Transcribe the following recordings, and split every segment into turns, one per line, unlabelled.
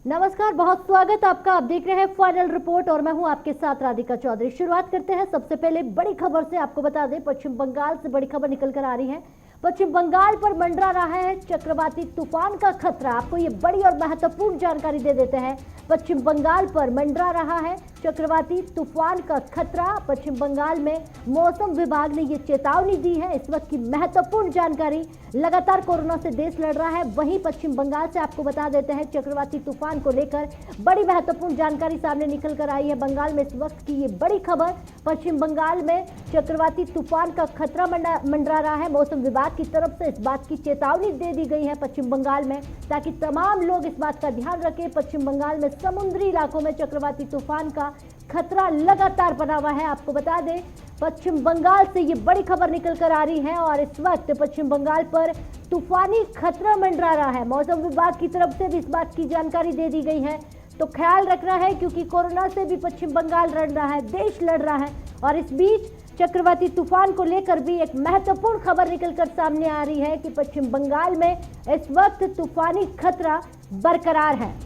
नमस्कार, बहुत स्वागत आपका। आप देख रहे हैं फाइनल रिपोर्ट और मैं हूं आपके साथ राधिका चौधरी। शुरुआत करते हैं सबसे पहले बड़ी खबर से। आपको बता दें, पश्चिम बंगाल से बड़ी खबर निकल कर आ रही है। पश्चिम बंगाल पर मंडरा रहा है चक्रवाती तूफान का खतरा। आपको ये बड़ी और महत्वपूर्ण जानकारी दे देते हैं। पश्चिम बंगाल पर मंडरा रहा है चक्रवाती तूफान का खतरा। पश्चिम बंगाल में मौसम विभाग ने ये चेतावनी दी है। इस वक्त की महत्वपूर्ण जानकारी, लगातार कोरोना से देश लड़ रहा है, वहीं पश्चिम बंगाल से आपको बता देते हैं चक्रवाती तूफान को लेकर बड़ी महत्वपूर्ण जानकारी सामने निकल कर आई है। बंगाल में इस वक्त की ये बड़ी खबर, पश्चिम बंगाल में चक्रवाती तूफान का खतरा मंडरा रहा है। मौसम विभाग की तरफ से इस बात की चेतावनी दे दी गई है पश्चिम बंगाल में, ताकि तमाम लोग इस बात का ध्यान रखें। पश्चिम बंगाल में समुद्री इलाकों में चक्रवाती तूफान का खतरा लगातार बना हुआ है। आपको बता दें, पश्चिम बंगाल से ये बड़ी खबर निकल कर आ रही है और इस वक्त पश्चिम बंगाल पर तूफानी खतरा मंडरा रहा है। मौसम विभाग की तरफ से भी इस बात की जानकारी दे दी गई है, तो ख्याल रखना है, क्योंकि कोरोना से भी पश्चिम बंगाल लड़ रहा है, देश लड़ रहा है। और इस बीच चक्रवाती तूफान को लेकर भी एक महत्वपूर्ण खबर निकलकर सामने आ रही है कि पश्चिम बंगाल में इस वक्त तूफानी खतरा बरकरार है।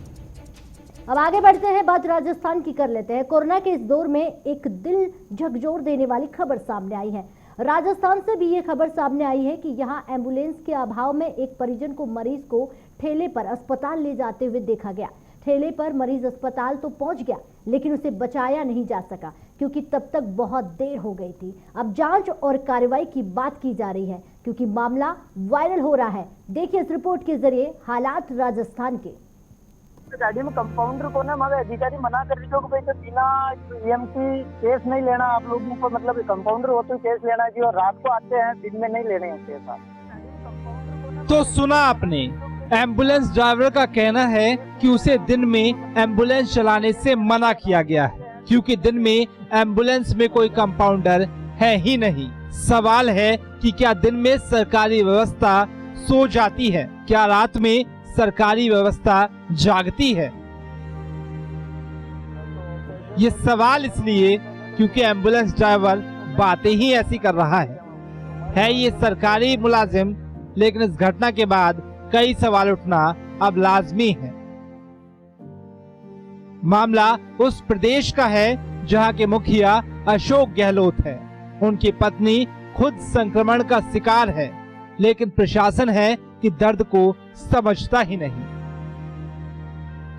अब आगे बढ़ते हैं, बात राजस्थान की कर लेते हैं। कोरोना के इस दौर में एक दिल झकझोर देने वाली खबर सामने आई है। राजस्थान से भी ये खबर सामने आई है कि यहां एम्बुलेंस के अभाव में एक परिजन को, मरीज को ठेले पर अस्पताल ले जाते हुए देखा गया। ठेले पर मरीज अस्पताल तो पहुंच गया, लेकिन उसे बचाया नहीं जा सका, क्योंकि तब तक बहुत देर हो गई थी। अब जांच और कार्रवाई की बात की जा रही है, क्योंकि मामला वायरल हो रहा है। देखिए इस रिपोर्ट के जरिए हालात राजस्थान के।
गाड़ी में कंपाउंडर को ना हमारे अधिकारी मना कर रहे हो कि भाई तो बिना ईएमसी केस नहीं लेना आप लोगों को, मतलब कंपाउंडर हो तो केस लेना चाहिए और रात को आते हैं, दिन में नहीं लेने हैं केस आप।
तो सुना आपने, एम्बुलेंस ड्राइवर का कहना है कि उसे दिन में एम्बुलेंस चलाने से मना किया गया है, क्योंकि दिन में एम्बुलेंस में कोई कंपाउंडर है ही नहीं। सवाल है कि क्या दिन में सरकारी व्यवस्था सो जाती है, क्या रात में सरकारी व्यवस्था जागती है? ये सवाल इसलिए क्योंकि एम्बुलेंस ड्राइवर बातें ही ऐसी कर रहा है ये सरकारी मुलाजिम, लेकिन इस घटना के बाद कई सवाल उठना अब लाजमी है। मामला उस प्रदेश का है जहां के मुखिया अशोक गहलोत है। उनकी पत्नी खुद संक्रमण का शिकार है, लेकिन प्रशासन है कि दर्द को समझता ही नहीं,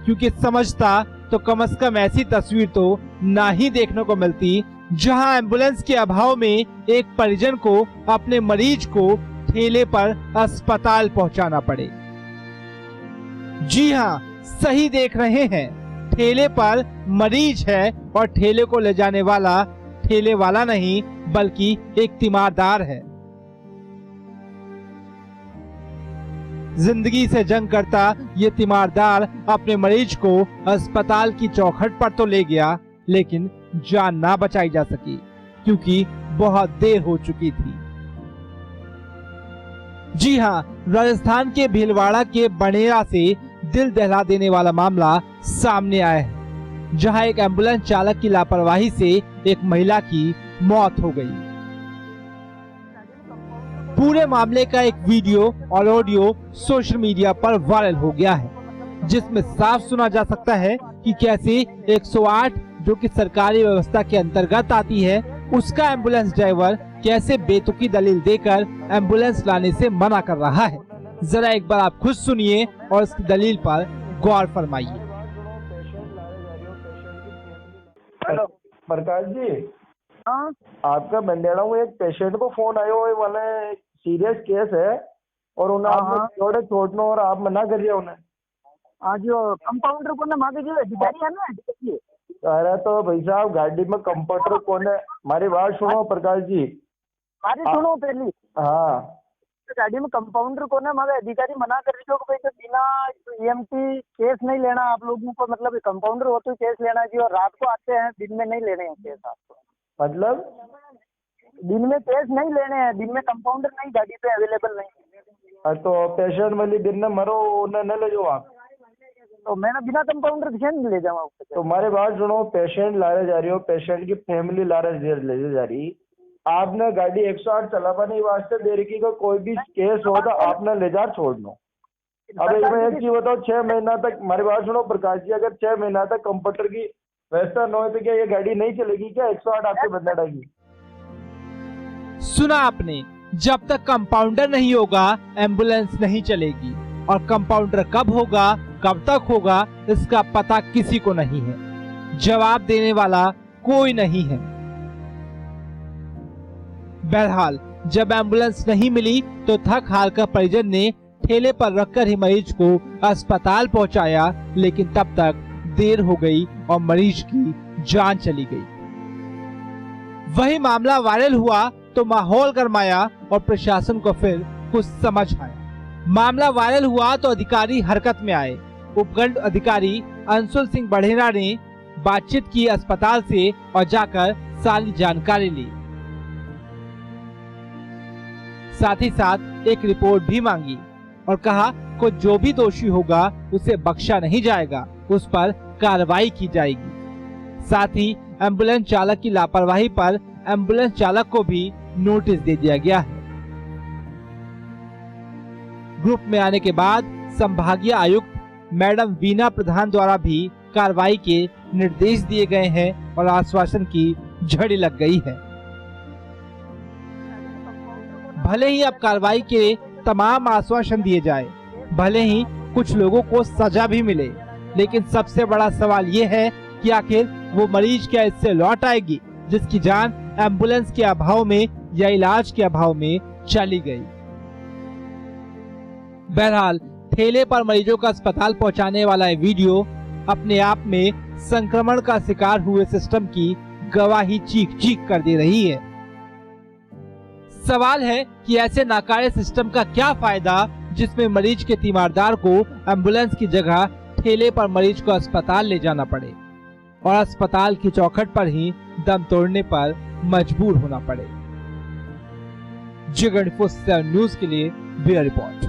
क्योंकि समझता तो कम से कम ऐसी तस्वीर तो ना ही देखने को मिलती जहां एम्बुलेंस के अभाव में एक परिजन को अपने मरीज को ठेले पर अस्पताल पहुंचाना पड़े। जी हां, सही देख रहे हैं, ठेले पर मरीज है और ठेले को ले जाने वाला ठेले वाला नहीं बल्कि एक तीमारदार है। जिंदगी से जंग करता ये तीमारदार अपने मरीज को अस्पताल की चौखट पर तो ले गया, लेकिन जान ना बचाई जा सकी, क्योंकि बहुत देर हो चुकी थी। जी हां, राजस्थान के भीलवाड़ा के बनेरा से दिल दहला देने वाला मामला सामने आया है, जहां एक एम्बुलेंस चालक की लापरवाही से एक महिला की मौत हो गई। पूरे मामले का एक वीडियो और ऑडियो सोशल मीडिया पर वायरल हो गया है, जिसमें साफ सुना जा सकता है कि कैसे 108 जो कि सरकारी व्यवस्था के अंतर्गत आती है, उसका एम्बुलेंस ड्राइवर कैसे बेतुकी दलील देकर एम्बुलेंस लाने से मना कर रहा है। जरा एक बार आप खुद सुनिए और इसकी दलील पर गौर फरमाइए।
हेलो प्रकाश जी,
हाँ
आपका बंदेड़ा में एक पेशेंट को फोन आयो है, वाले सीरियस केस है और उन्हें आपने थोड़े छोड़ना और आप मना करिए उन्हें।
हाँ जो कंपाउंडर को ना मांगे जो अधिकारी है ना, अधिकारी।
अरे तो भाई साहब, गाड़ी में कंपाउंडर कौन है? हमारी बात सुनो प्रकाश जी।
अरे सुनो पहली,
हाँ,
गाड़ी में कंपाउंडर को ना हमारे अधिकारी मना कर रहे हो कि भाई तो बिना ईएमसी केस नहीं लेना आप लोगों को, मतलब कंपाउंडर हो तो केस लेना चाहिए और रात को आते हैं, दिन में नहीं लेने हैं केस आपको।
मतलब
दिन में केस नहीं लेने हैं, दिन में कंपाउंडर नहीं गाड़ी पे अवेलेबल नहीं।
तो पेशेंट वाली दिन में मरो, उन्हें न ले जाओ आप।
तो मैं ना बिना कंपाउंडर के नहीं ले जाऊँ आपको।
तो हमारी बात सुनो, पेशेंट लाने जा रही हो, पेशेंट की फैमिली ले जा रही, आपने गाड़ी 108 चलावा नहीं वास्ते दे रही कि कोई भी केस हो तो आपने ले जा छोड़ दो। अब एक चीज बताओ, 6 महीना तक हमारी बात सुनो प्रकाश जी, अगर 6 महीना तक कंप्यूटर की व्यवस्था न हो तो क्या ये गाड़ी नहीं चलेगी? क्या 108 आपके बंदा डालेगी?
सुना आपने, जब तक कंपाउंडर नहीं होगा एम्बुलेंस नहीं चलेगी, और कंपाउंडर कब होगा, कब तक होगा, इसका पता किसी को नहीं है। जवाब देने वाला कोई नहीं है। बहरहाल जब एम्बुलेंस नहीं मिली तो थक हार कर परिजन ने ठेले पर रखकर ही मरीज को अस्पताल पहुंचाया, लेकिन तब तक देर हो गई और मरीज की जान चली गई। वही मामला वायरल हुआ तो माहौल गरमाया और प्रशासन को फिर कुछ समझ आया। मामला वायरल हुआ तो अधिकारी हरकत में आए। उपखंड अधिकारी अंशुल सिंह बढ़ेरा ने बातचीत की अस्पताल से और जाकर सारी जानकारी ली, साथ ही साथ एक रिपोर्ट भी मांगी और कहा को जो भी दोषी होगा उसे बख्शा नहीं जाएगा, उस पर कार्रवाई की जाएगी। साथ ही एम्बुलेंस चालक की लापरवाही पर एम्बुलेंस चालक को भी नोटिस दे दिया गया है। ग्रुप में आने के बाद संभागीय आयुक्त मैडम वीना प्रधान द्वारा भी कार्रवाई के निर्देश दिए गए हैं और आश्वासन की झड़ी लग गई है। भले ही अब कार्रवाई के तमाम आश्वासन दिए जाए, भले ही कुछ लोगों को सजा भी मिले, लेकिन सबसे बड़ा सवाल ये है कि आखिर वो मरीज क्या इससे लौट आएगी जिसकी जान एम्बुलेंस के अभाव में या इलाज के अभाव में चली गई। बहरहाल ठेले पर मरीजों का अस्पताल पहुंचाने वाला ये वीडियो अपने आप में संक्रमण का शिकार हुए सिस्टम की गवाही चीख चीख कर दे रही है। सवाल है कि ऐसे नाकारे सिस्टम का क्या फायदा जिसमें मरीज के तीमारदार को एम्बुलेंस की जगह ठेले पर मरीज को अस्पताल ले जाना पड़े और अस्पताल की चौखट पर ही दम तोड़ने पर मजबूर होना पड़े। जगन न्यूज के लिए ब्यूरो रिपोर्ट।